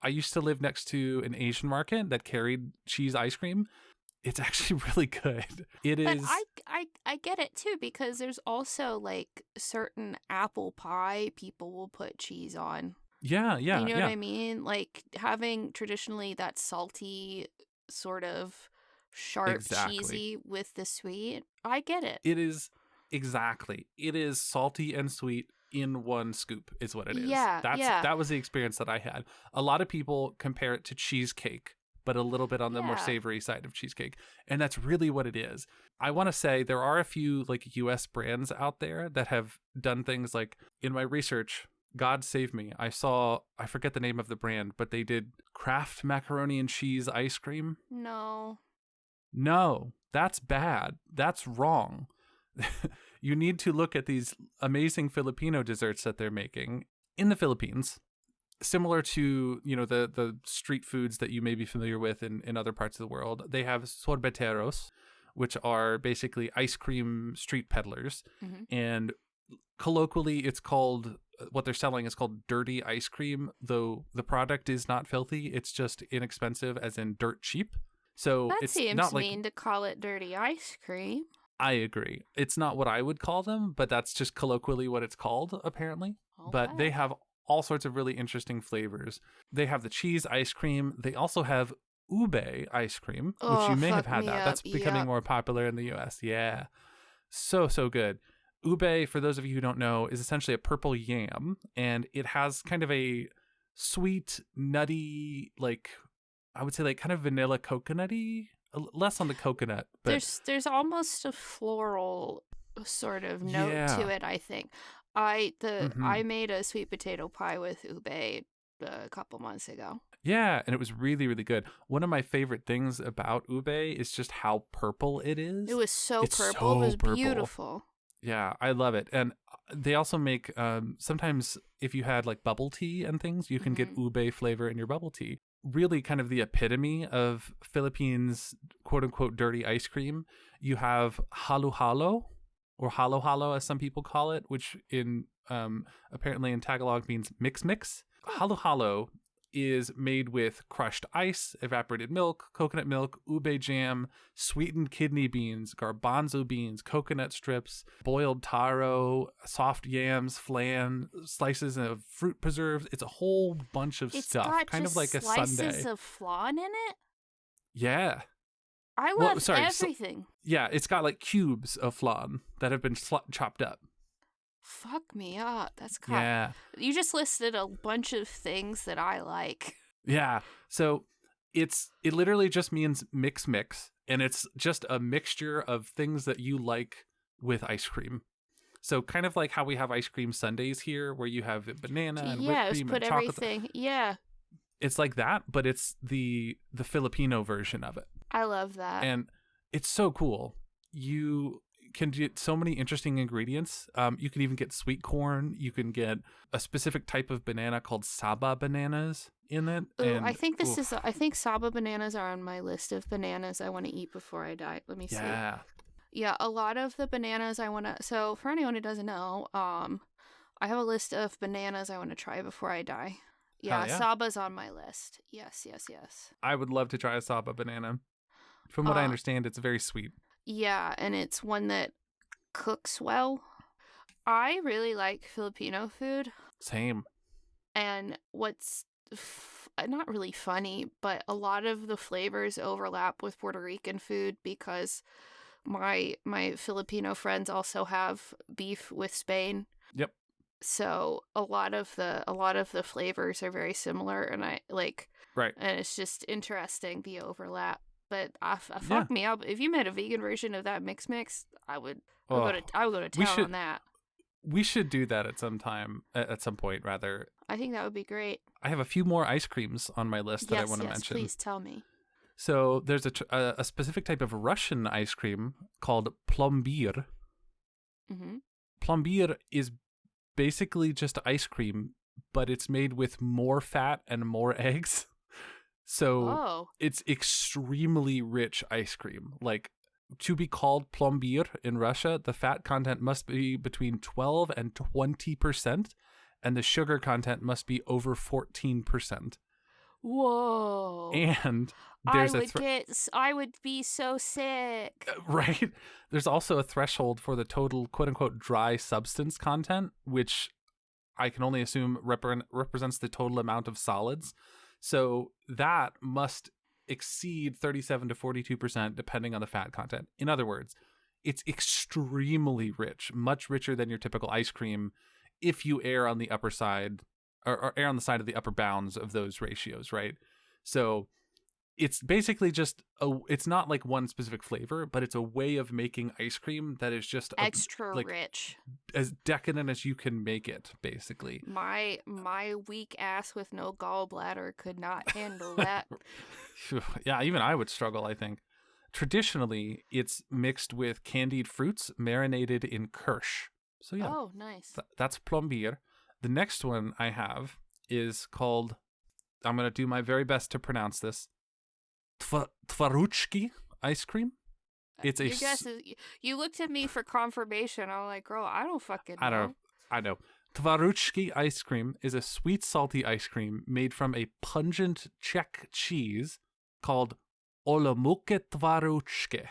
I used to live next to an Asian market that carried cheese ice cream. It's actually really good. It is. But I get it too, because there's also like certain apple pie people will put cheese on. Yeah. You know what I mean? Like having traditionally that salty sort of sharp cheesy with the sweet. I get it. It is exactly. It is salty and sweet in one scoop is what it is. That was the experience that I had. A lot of people compare it to cheesecake, but a little bit on the more savory side of cheesecake. And that's really what it is. I want to say there are a few like US brands out there that have done things like, in my research, God save me, I forget the name of the brand, but they did Kraft macaroni and cheese ice cream. No, that's bad. That's wrong. You need to look at these amazing Filipino desserts that they're making. in the Philippines, similar to, the street foods that you may be familiar with in other parts of the world, they have sorbeteros, which are basically ice cream street peddlers. Mm-hmm. And colloquially, it's called, what they're selling is called dirty ice cream, though the product is not filthy. It's just inexpensive, as in dirt cheap. So That it's seems not like, mean to call it dirty ice cream. I agree. It's not what I would call them, but that's just colloquially what it's called, apparently. Okay. But they have all sorts of really interesting flavors. They have the cheese ice cream. They also have ube ice cream, which you may have had that. That's becoming more popular in the US. Yeah. So good. Ube, for those of you who don't know, is essentially a purple yam, and it has kind of a sweet, nutty, I would say kind of vanilla coconutty, less on the coconut. But there's almost a floral sort of note to it, I think. I made a sweet potato pie with ube a couple months ago. Yeah, and it was really, really good. One of my favorite things about ube is just how purple it is. It was so It's purple. so It was purple. beautiful. Yeah, I love it. And they also make, sometimes if you had bubble tea and things, you can get ube flavor in your bubble tea. Really kind of the epitome of Philippines, quote unquote, dirty ice cream. You have halo-halo, or halo-halo as some people call it, which apparently in Tagalog means mix. Halo-halo is made with crushed ice, evaporated milk, coconut milk, ube jam, sweetened kidney beans, garbanzo beans, coconut strips, boiled taro, soft yams, flan, slices of fruit preserves. It's a whole bunch of stuff, kind of like a sundae. Slices of flan in it? Yeah. I love everything. Yeah, it's got cubes of flan that have been chopped up. Fuck me up. That's kind of... Yeah. You just listed a bunch of things that I like. Yeah. So it literally just means mix, and it's just a mixture of things that you like with ice cream. So kind of like how we have ice cream sundaes here, where you have banana and whipped cream put and chocolate. Everything. Yeah. It's like that, but it's the Filipino version of it. I love that. And it's so cool. You can get so many interesting ingredients. You can even get sweet corn. You can get a specific type of banana called Saba bananas in it. Ooh, I think I think Saba bananas are on my list of bananas I want to eat before I die. Let me see. Yeah, a lot of the bananas I want to... So for anyone who doesn't know, I have a list of bananas I want to try before I die. Yeah, Saba's on my list. Yes. I would love to try a Saba banana. From what I understand, it's very sweet. Yeah, and it's one that cooks well. I really like Filipino food. Same. And what's not really funny, but a lot of the flavors overlap with Puerto Rican food because my Filipino friends also have beef with Spain. Yep. So a lot of the flavors are very similar, and I like. Right. And it's just interesting the overlap. But fuck me up. If you made a vegan version of that mix, I would go to town on that. We should do that at some point, rather. I think that would be great. I have a few more ice creams on my list that I want to mention. Please tell me. So there's a specific type of Russian ice cream called plombir. Mm-hmm. Plombir is basically just ice cream, but it's made with more fat and more eggs. So it's extremely rich ice cream. To be called plombir in Russia, the fat content must be between 12 and 20%, and the sugar content must be over 14%. Whoa. And I would be so sick. Right? There's also a threshold for the total quote-unquote dry substance content, which I can only assume represents the total amount of solids. So that must exceed 37 to 42% depending on the fat content. In other words, it's extremely rich, much richer than your typical ice cream if you err on the upper side or err on the side of the upper bounds of those ratios, right? So it's basically just it's not like one specific flavor, but it's a way of making ice cream that is just extra rich, as decadent as you can make it, basically. My weak ass with no gallbladder could not handle that. Yeah, even I would struggle, I think. Traditionally, it's mixed with candied fruits marinated in kirsch. So yeah. Oh, nice. That's plombir. The next one I have is called, I'm going to do my very best to pronounce this, Twaruchki ice cream. It's Your guess is, you looked at me for confirmation. I'm like, girl, I don't fucking know. I know. Twaruchki ice cream is a sweet, salty ice cream made from a pungent Czech cheese called Olomouce Twaruchke,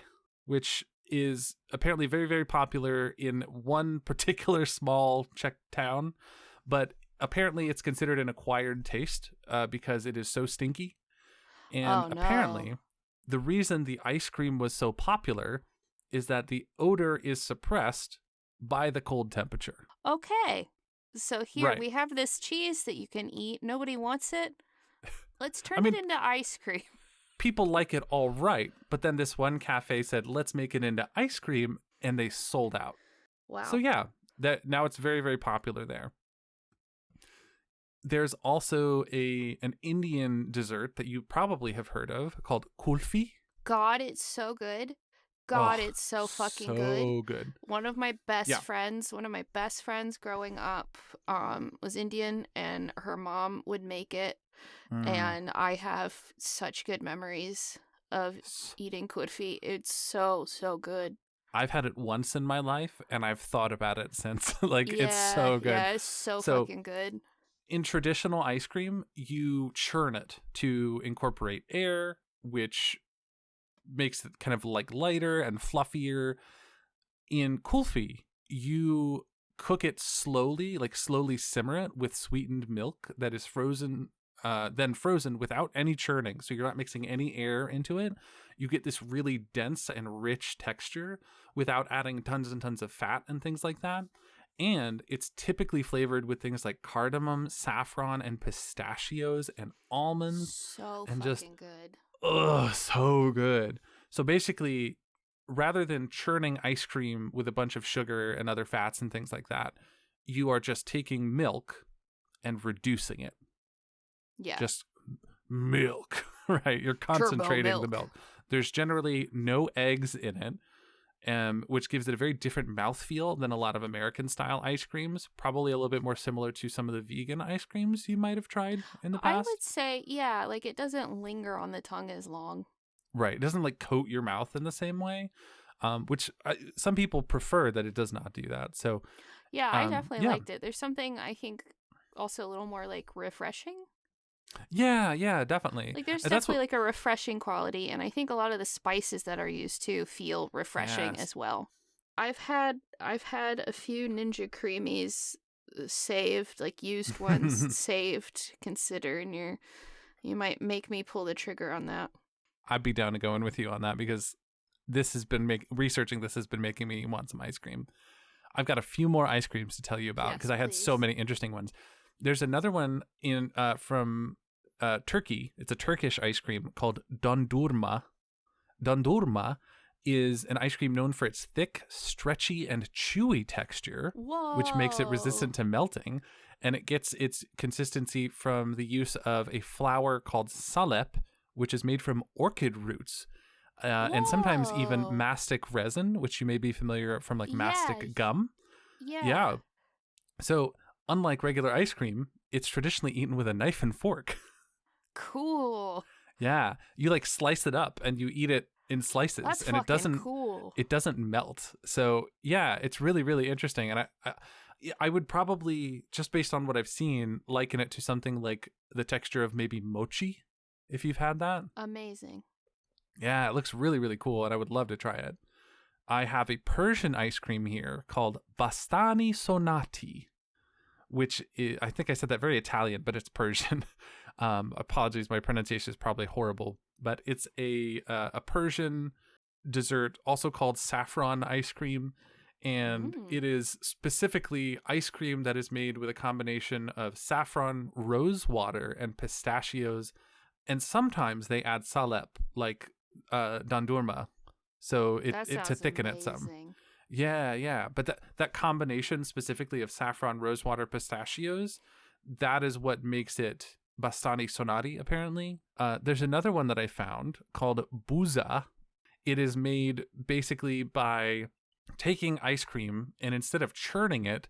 which is apparently very, very popular in one particular small Czech town, but apparently it's considered an acquired taste because it is so stinky. And apparently the reason the ice cream was so popular is that the odor is suppressed by the cold temperature. Okay. So here we have this cheese that you can eat. Nobody wants it. Let's turn it into ice cream. People like it all right, but then this one cafe said, let's make it into ice cream, and they sold out. Wow. So yeah, now it's very, very popular there. There's also an Indian dessert that you probably have heard of called kulfi. God, it's so good. God, it's so fucking good. So good. One of my best friends growing up was Indian, and her mom would make it. And I have such good memories of eating kulfi. It's so, so good. I've had it once in my life, and I've thought about it since. It's so good. Yeah, it's so fucking good. In traditional ice cream, you churn it to incorporate air, which makes it kind of like lighter and fluffier. In kulfi, you cook it slowly, slowly simmer it with sweetened milk that is then frozen without any churning. So you're not mixing any air into it. You get this really dense and rich texture without adding tons and tons of fat and things like that. And it's typically flavored with things like cardamom, saffron, and pistachios and almonds. So and fucking good. So good. So basically, rather than churning ice cream with a bunch of sugar and other fats and things like that, you are just taking milk and reducing it. Yeah. Just milk, right? You're concentrating the milk. There's generally no eggs in it, which gives it a very different mouthfeel than a lot of American-style ice creams. Probably a little bit more similar to some of the vegan ice creams you might have tried in the past. I would say, yeah, it doesn't linger on the tongue as long. Right. It doesn't coat your mouth in the same way, which some people prefer that it does not do that. So yeah, I definitely liked it. There's something I think also a little more refreshing. Yeah, definly. There's definitely a refreshing quality, and I think a lot of the spices that are used too feel refreshing as well. I've had a few Ninja Creamies saved, used ones saved. Considering you might make me pull the trigger on that. I'd be down to going with you on that because this has been researching this has been making me want some ice cream. I've got a few more ice creams to tell you about because I had so many interesting ones. There's another one from Turkey. It's a Turkish ice cream called dondurma. Dondurma is an ice cream known for its thick, stretchy, and chewy texture, which makes it resistant to melting. And it gets its consistency from the use of a flour called salep, which is made from orchid roots. And sometimes even mastic resin, which you may be familiar from mastic gum. Yeah. So unlike regular ice cream, it's traditionally eaten with a knife and fork. Cool. Yeah. You slice it up and you eat it in slices. That's and cool. It doesn't melt. So yeah, it's really, really interesting. And I would probably, just based on what I've seen, liken it to something like the texture of maybe mochi, if you've had that. Amazing. Yeah, it looks really, really cool, and I would love to try it. I have a Persian ice cream here called Bastani Sonati, which is, I think I said that very Italian, but it's Persian. Apologies, my pronunciation is probably horrible, but it's a Persian dessert, also called saffron ice cream, and it is specifically ice cream that is made with a combination of saffron, rose water, and pistachios, and sometimes they add salep, dondurma, so to thicken it some. Yeah. But that combination specifically of saffron, rosewater, pistachios, that is what makes it Bastani Sonati, apparently. There's another one that I found called Buza. It is made basically by taking ice cream, and instead of churning it,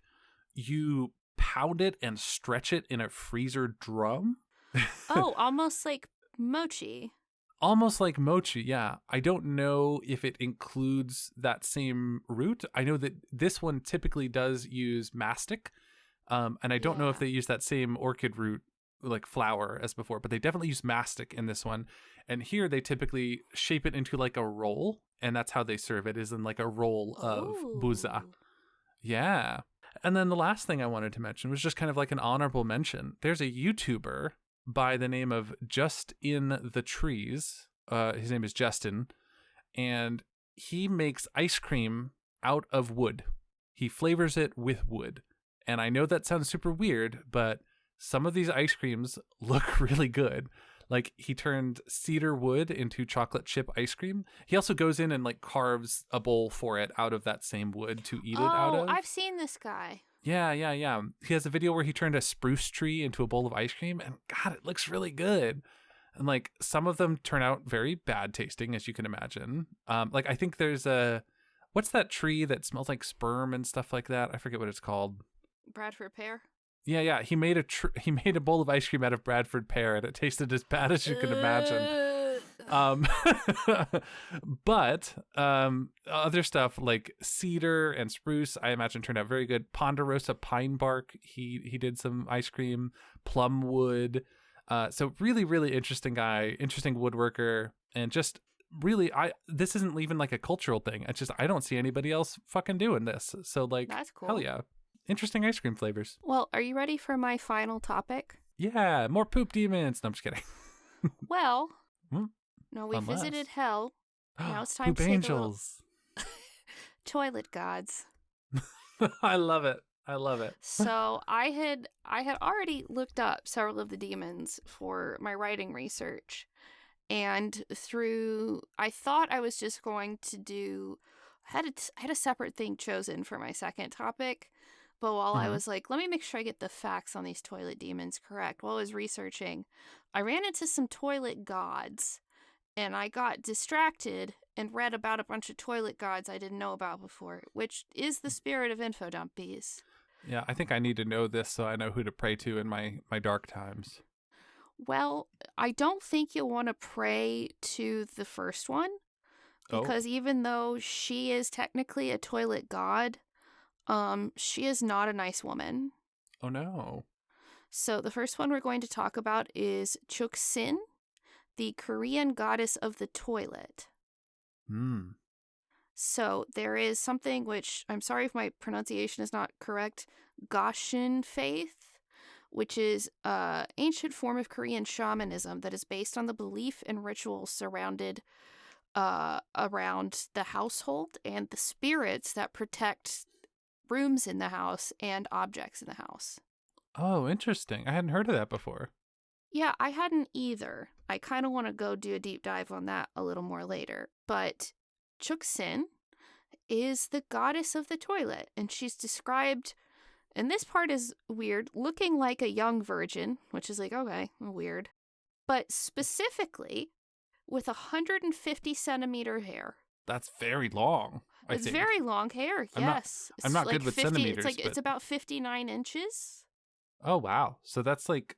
you pound it and stretch it in a freezer drum. Oh, almost like mochi. Almost like mochi, yeah. I don't know if it includes that same root. I know that this one typically does use mastic, and I don't know if they use that same orchid root, like flour, as before, but they definitely use mastic in this one. And here they typically shape it into like a roll, and that's how they serve it, is in like a roll of buza. Yeah. And then the last thing I wanted to mention was just kind of like an honorable mention. There's a YouTuber by the name of Just in the Trees. His name is Justin, and he makes ice cream out of wood. He flavors it with wood. And I know that sounds super weird, but some of these ice creams look really good. Like, he turned cedar wood into chocolate chip ice cream. He also goes in and like carves a bowl for it out of that same wood to eat it out of. Oh, I've seen this guy. Yeah. He has a video where he turned a spruce tree into a bowl of ice cream, and God, it looks really good. And like, some of them turn out very bad tasting, as you can imagine. Like, I think there's what's that tree that smells like sperm and stuff like that? I forget what it's called. Bradford pear. Yeah. He made a bowl of ice cream out of Bradford pear, and it tasted as bad as you can imagine. But other stuff like cedar and spruce, I imagine, turned out very good. Ponderosa pine bark, he did some ice cream. Plum wood. So really, really interesting guy, interesting woodworker, and just really, this isn't even like a cultural thing. It's just I don't see anybody else fucking doing this. So like, that's cool. Hell yeah, interesting ice cream flavors. Well, are you ready for my final topic? Yeah, more poop demons. No, I'm just kidding. Well. No, we visited hell. Now it's time poop to say angels. Toilet gods. I love it. So I had already looked up several of the demons for my writing research, and I thought I was just going to do. I had a separate thing chosen for my second topic, but while I was like, let me make sure I get the facts on these toilet demons correct. While I was researching, I ran into some toilet gods. And I got distracted and read about a bunch of toilet gods I didn't know about before, which is the spirit of Infodumpies. Yeah, I think I need to know this so I know who to pray to in my dark times. Well, I don't think you'll want to pray to the first one, because even though she is technically a toilet god, she is not a nice woman. Oh, no. So the first one we're going to talk about is Chuffed, the Korean goddess of the toilet. So there is something which, I'm sorry if my pronunciation is not correct, Goshin faith, which is an ancient form of Korean shamanism that is based on the belief and rituals surrounded around the household and the spirits that protect rooms in the house and objects in the house. Oh, interesting. I hadn't heard of that before. Yeah, I hadn't either. I kind of want to go do a deep dive on that a little more later. But Chuffed is the goddess of the toilet, and she's described, and this part is weird, looking like a young virgin, which is like, okay, weird. But specifically with 150 centimeter hair. That's very long. It's very long hair, yes. I'm not good with centimeters. It's about 59 inches. Oh, wow. So that's like,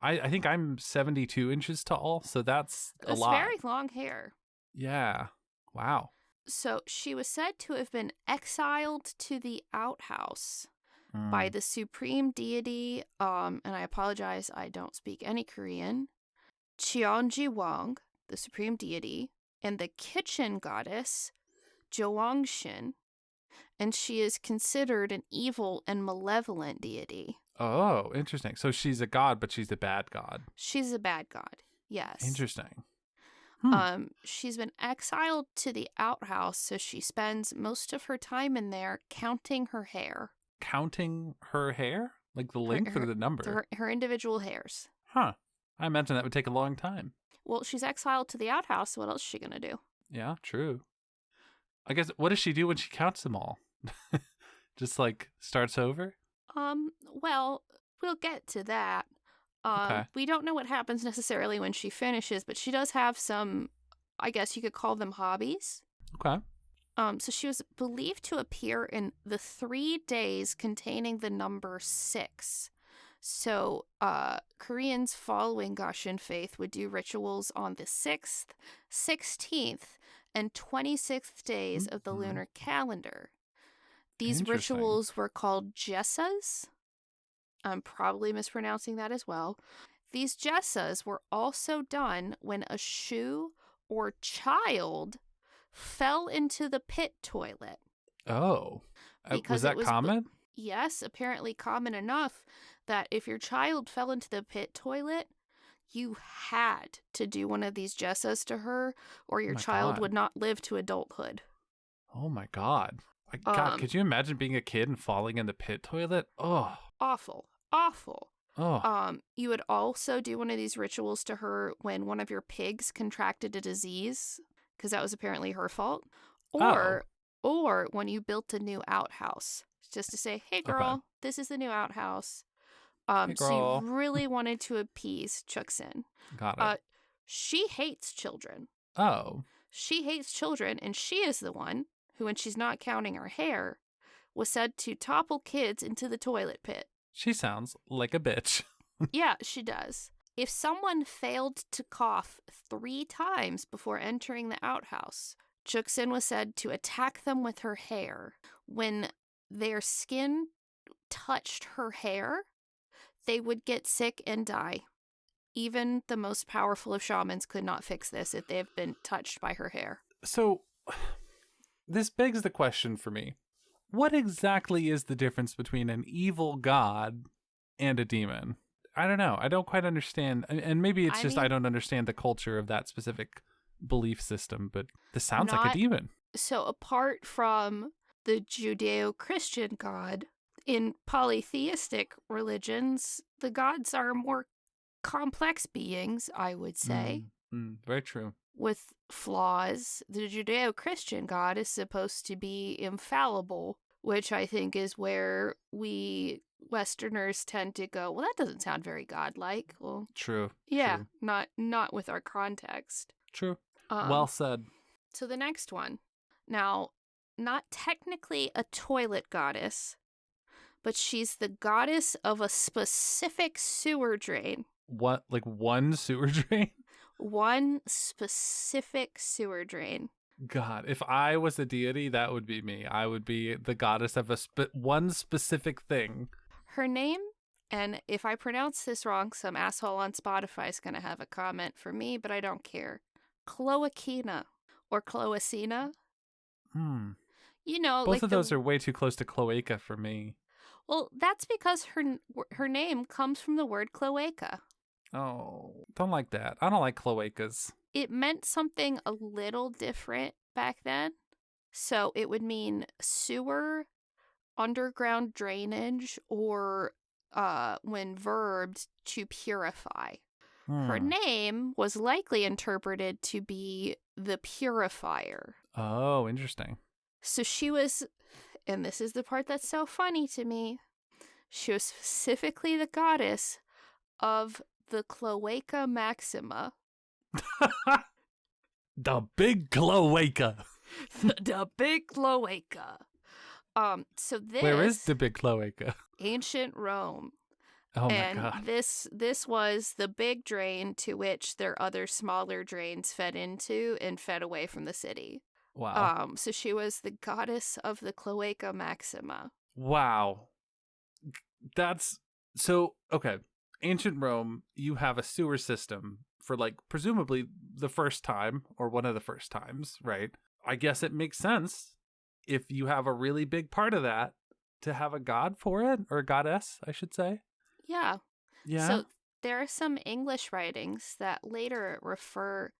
I think I'm 72 inches tall, so that's a lot. It's very long hair. Yeah. Wow. So she was said to have been exiled to the outhouse by the supreme deity, and I apologize, I don't speak any Korean, Cheonjiwang, the supreme deity, and the kitchen goddess, Jowangshin, and she is considered an evil and malevolent deity. Oh, interesting. So she's a god, but she's a bad god. She's a bad god, yes. Interesting. She's been exiled to the outhouse, so she spends most of her time in there counting her hair. Counting her hair? Like the length or the number? Her individual hairs. Huh. I imagine that would take a long time. Well, she's exiled to the outhouse, so what else is she going to do? Yeah, true. I guess, what does she do when she counts them all? Just like starts over? Well, we'll get to that. Okay. We don't know what happens necessarily when she finishes, but she does have some, I guess you could call them hobbies. Okay. So she was believed to appear in the 3 days containing the number 6. So Koreans following Goshen faith would do rituals on the 6th, 16th, and 26th days of the lunar calendar. These rituals were called jessas. I'm probably mispronouncing that as well. These jessas were also done when a shoe or child fell into the pit toilet. Oh. Was that common? Yes, apparently common enough that if your child fell into the pit toilet, you had to do one of these jessas to her, or your child would not live to adulthood. Oh my God. God, could you imagine being a kid and falling in the pit toilet? Oh. Awful. Oh. You would also do one of these rituals to her when one of your pigs contracted a disease, because that was apparently her fault. Or when you built a new outhouse, just to say, hey girl, this is the new outhouse. Hey, so you really wanted to appease Chuckson. Got it. She hates children. Oh. She hates children, and she is the one who, when she's not counting her hair, was said to topple kids into the toilet pit. She sounds like a bitch. Yeah, she does. If someone failed to cough 3 times before entering the outhouse, Chuckson was said to attack them with her hair. When their skin touched her hair, they would get sick and die. Even the most powerful of shamans could not fix this if they have been touched by her hair. So, this begs the question for me. What exactly is the difference between an evil god and a demon? I don't know. I don't quite understand. And maybe it's I don't understand the culture of that specific belief system, but this sounds like a demon. So apart from the Judeo-Christian God, in polytheistic religions, the gods are more complex beings, I would say. Very true. With flaws. The Judeo-Christian God is supposed to be infallible, which I think is where we Westerners tend to go, well, that doesn't sound very godlike. Well, true. Yeah, true. Not with our context. True. Well said. So the next one. Now, not technically a toilet goddess, but she's the goddess of a specific sewer drain. What, like one sewer drain? One specific sewer drain. God, if I was a deity, that would be me. I would be the goddess of one specific thing. Her name, and if I pronounce this wrong, some asshole on Spotify is going to have a comment for me, but I don't care. Cloacina or Cloacina. You know, both of those are way too close to cloaca for me. Well, that's because her name comes from the word cloaca. Oh, don't like that. I don't like cloacas. It meant something a little different back then. So it would mean sewer, underground drainage, or when verbed, to purify. Her name was likely interpreted to be the purifier. Oh, interesting. So she was, and this is the part that's so funny to me, she was specifically the goddess of the Cloaca Maxima. The big cloaca. The big cloaca. So this, where is the big cloaca? Ancient Rome. Oh my God. This was the big drain to which their other smaller drains fed into and fed away from the city. Wow. So she was the goddess of the Cloaca Maxima. Wow. That's so okay. Ancient Rome, you have a sewer system for like presumably the first time or one of the first times, right? I guess it makes sense if you have a really big part of that to have a god for it, or a goddess, I should say. Yeah. Yeah. So there are some English writings that later refer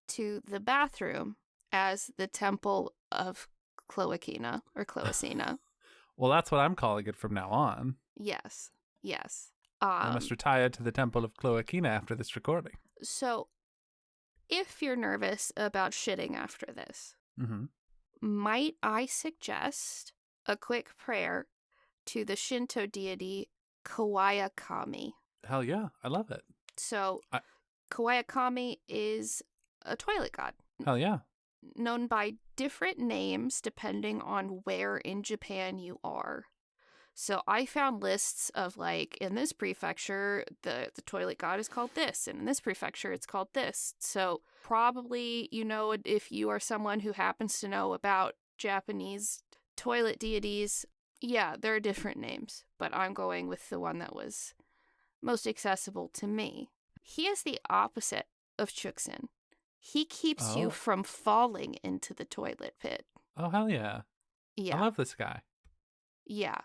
to the bathroom as the Temple of Cloacina or Cloacina. Well, that's what I'm calling it from now on. Yes. I must retire to the Temple of Cloacina after this recording. So, if you're nervous about shitting after this, might I suggest a quick prayer to the Shinto deity Kawayakami? Hell yeah, I love it. So, Kawayakami is a toilet god. Hell yeah. known by different names depending on where in Japan you are. So I found lists of like, in this prefecture, the toilet god is called this, and in this prefecture, it's called this. So probably, if you are someone who happens to know about Japanese toilet deities, yeah, there are different names, but I'm going with the one that was most accessible to me. He is the opposite of Chuksin. He keeps you from falling into the toilet pit. Oh, hell yeah. Yeah. I love this guy. Yeah.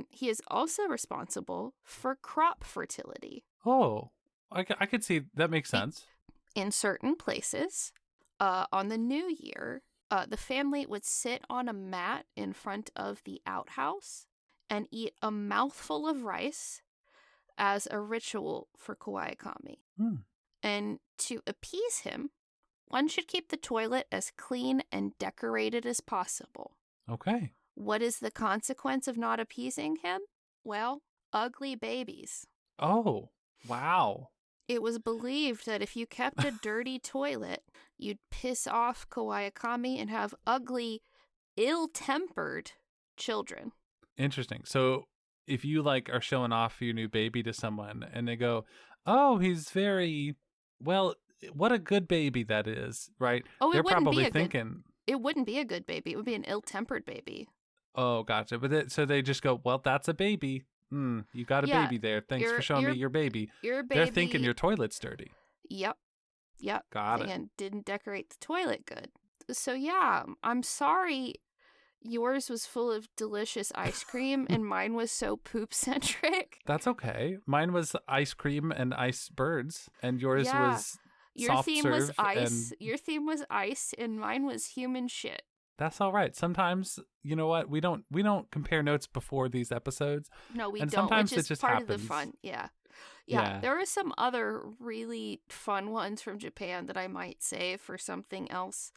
He is also responsible for crop fertility. Oh, I could see that makes sense. In certain places, on the new year, the family would sit on a mat in front of the outhouse and eat a mouthful of rice as a ritual for Kawaiakami. And to appease him, one should keep the toilet as clean and decorated as possible. Okay. What is the consequence of not appeasing him? Well, ugly babies. Oh, wow. It was believed that if you kept a dirty toilet, you'd piss off Kawaiakami and have ugly, ill-tempered children. Interesting. So if you are showing off your new baby to someone and they go, oh, he's very, well, what a good baby that is, right? Oh, they're probably thinking. It wouldn't be a good baby. It would be an ill-tempered baby. Oh, gotcha. But so they just go, well, that's a baby. You got a baby there. Thanks for showing me your baby. Your baby. They're thinking your toilet's dirty. Yep. Got it. And didn't decorate the toilet good. So yeah, I'm sorry. Yours was full of delicious ice cream and mine was so poop-centric. That's okay. Mine was ice cream and ice birds, and yours was your theme was ice. Your theme was ice, and mine was human shit. That's all right. Sometimes, you know what? We don't compare notes before these episodes. No, we and don't. Sometimes which is it just part happens. of the fun. Yeah. There are some other really fun ones from Japan that I might save for something else.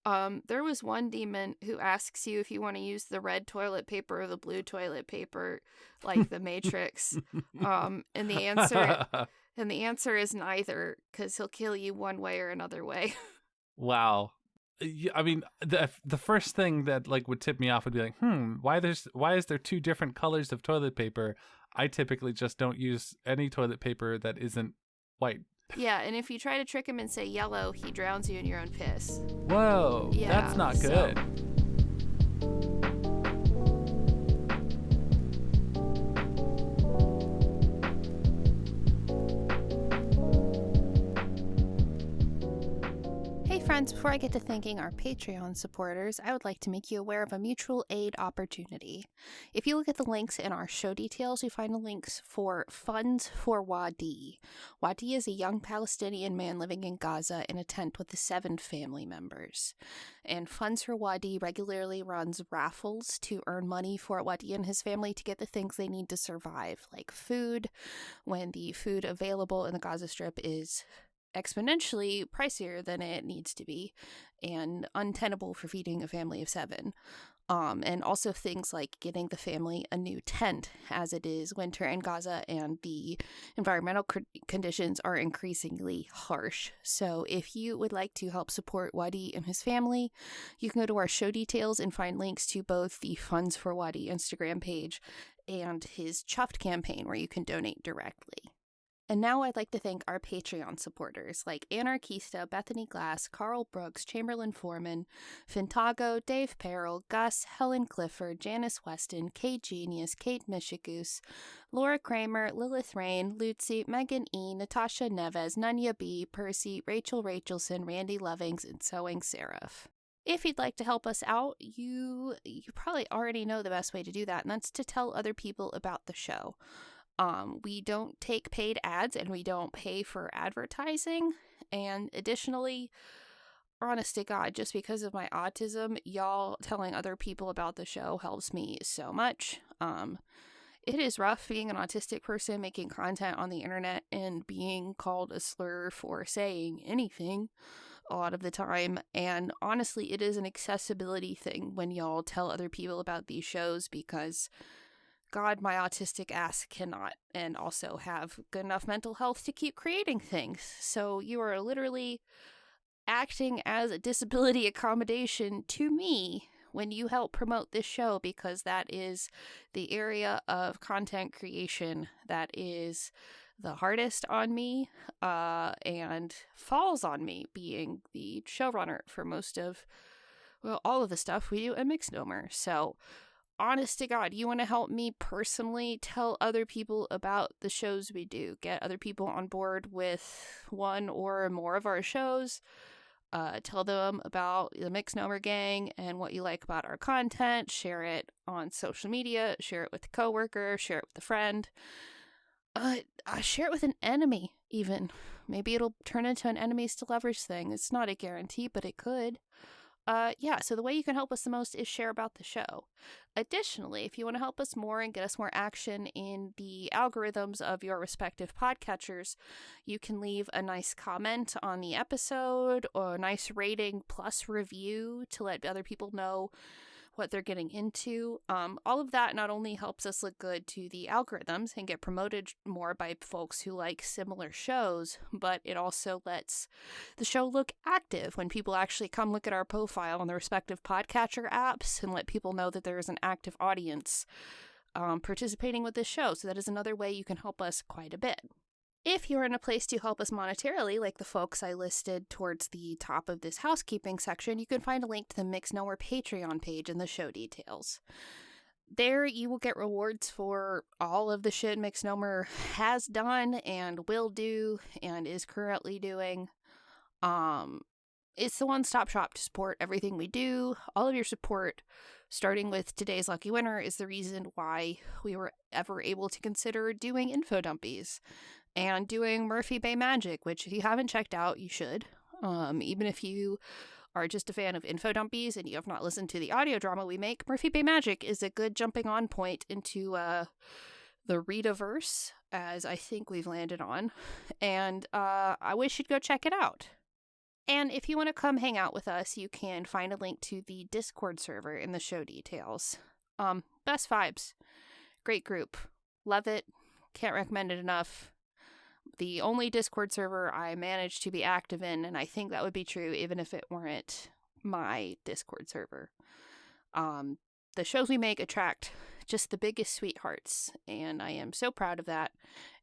There was one demon who asks you if you want to use the red toilet paper or the blue toilet paper, like the Matrix. And the answer is neither, because he'll kill you one way or another way. Wow. I mean, the first thing that would tip me off would be like, why is there two different colors of toilet paper? I typically just don't use any toilet paper that isn't white. Yeah, and if you try to trick him and say yellow, he drowns you in your own piss. Whoa, that's not good. Friends, before I get to thanking our Patreon supporters, I would like to make you aware of a mutual aid opportunity. If you look at the links in our show details, you find the links for Funds for Wadee. Wadee is a young Palestinian man living in Gaza in a tent with 7 family members. And Funds for Wadee regularly runs raffles to earn money for Wadee and his family to get the things they need to survive, like food, when the food available in the Gaza Strip is exponentially pricier than it needs to be and untenable for feeding a family of 7. And also things like getting the family a new tent, as it is winter in Gaza and the environmental conditions are increasingly harsh. So if you would like to help support Wadee and his family, you can go to our show details and find links to both the Funds for Wadee Instagram page and his Chuffed campaign where you can donate directly. And now I'd like to thank our Patreon supporters like Anarchista, Bethany Glass, Carl Brooks, Chamberlain Foreman, Fintago, Dave Perrell, Gus, Helen Clifford, Janice Weston, Kate Genius, Kate Michigoose, Laura Kramer, Lilith Rain, Lucy, Megan E., Natasha Neves, Nunya B., Percy, Rachel Rachelson, Randy Lovings, and Sewing Seraph. If you'd like to help us out, you probably already know the best way to do that, and that's to tell other people about the show. We don't take paid ads and we don't pay for advertising. And additionally, honest to God, just because of my autism, y'all telling other people about the show helps me so much. It is rough being an autistic person making content on the internet and being called a slur for saying anything a lot of the time. And honestly, it is an accessibility thing when y'all tell other people about these shows, because God, my autistic ass cannot, and also have good enough mental health to keep creating things. So you are literally acting as a disability accommodation to me when you help promote this show, because that is the area of content creation that is the hardest on me and falls on me, being the showrunner for most of, well, all of the stuff we do at Mixnomer. So, honest to God, you want to help me personally tell other people about the shows we do, get other people on board with one or more of our shows, tell them about the Mixnomer gang and what you like about our content, share it on social media, share it with a coworker, share it with a friend, share it with an enemy even. Maybe it'll turn into an enemies to lovers thing. It's not a guarantee, but it could. So the way you can help us the most is share about the show. Additionally, if you want to help us more and get us more action in the algorithms of your respective podcatchers, you can leave a nice comment on the episode or a nice rating plus review to let other people know what they're getting into. All of that not only helps us look good to the algorithms and get promoted more by folks who like similar shows, but it also lets the show look active when people actually come look at our profile on the respective podcatcher apps and let people know that there is an active audience participating with this show. So that is another way you can help us quite a bit. If you're in a place to help us monetarily, like the folks I listed towards the top of this housekeeping section, you can find a link to the Mixnomer Patreon page in the show details. There you will get rewards for all of the shit Mixnomer has done and will do and is currently doing. It's the one-stop shop to support everything we do. All of your support, starting with today's lucky winner, is the reason why we were ever able to consider doing Infodumpies and doing Murphy Bay Magic, which if you haven't checked out, you should. Even if you are just a fan of Infodumpies and you have not listened to the audio drama we make, Murphy Bay Magic is a good jumping on point into the Ritaverse, as I think we've landed on. And I wish you'd go check it out. And if you want to come hang out with us, you can find a link to the Discord server in the show details. Best vibes. Great group. Love it. Can't recommend it enough. The only Discord server I managed to be active in, and I think that would be true even if it weren't my Discord server. The shows we make attract just the biggest sweethearts, and I am so proud of that,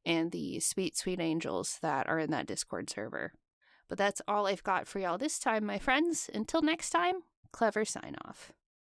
and the sweet, sweet angels that are in that Discord server. But that's all I've got for y'all this time, my friends. Until next time, clever sign off.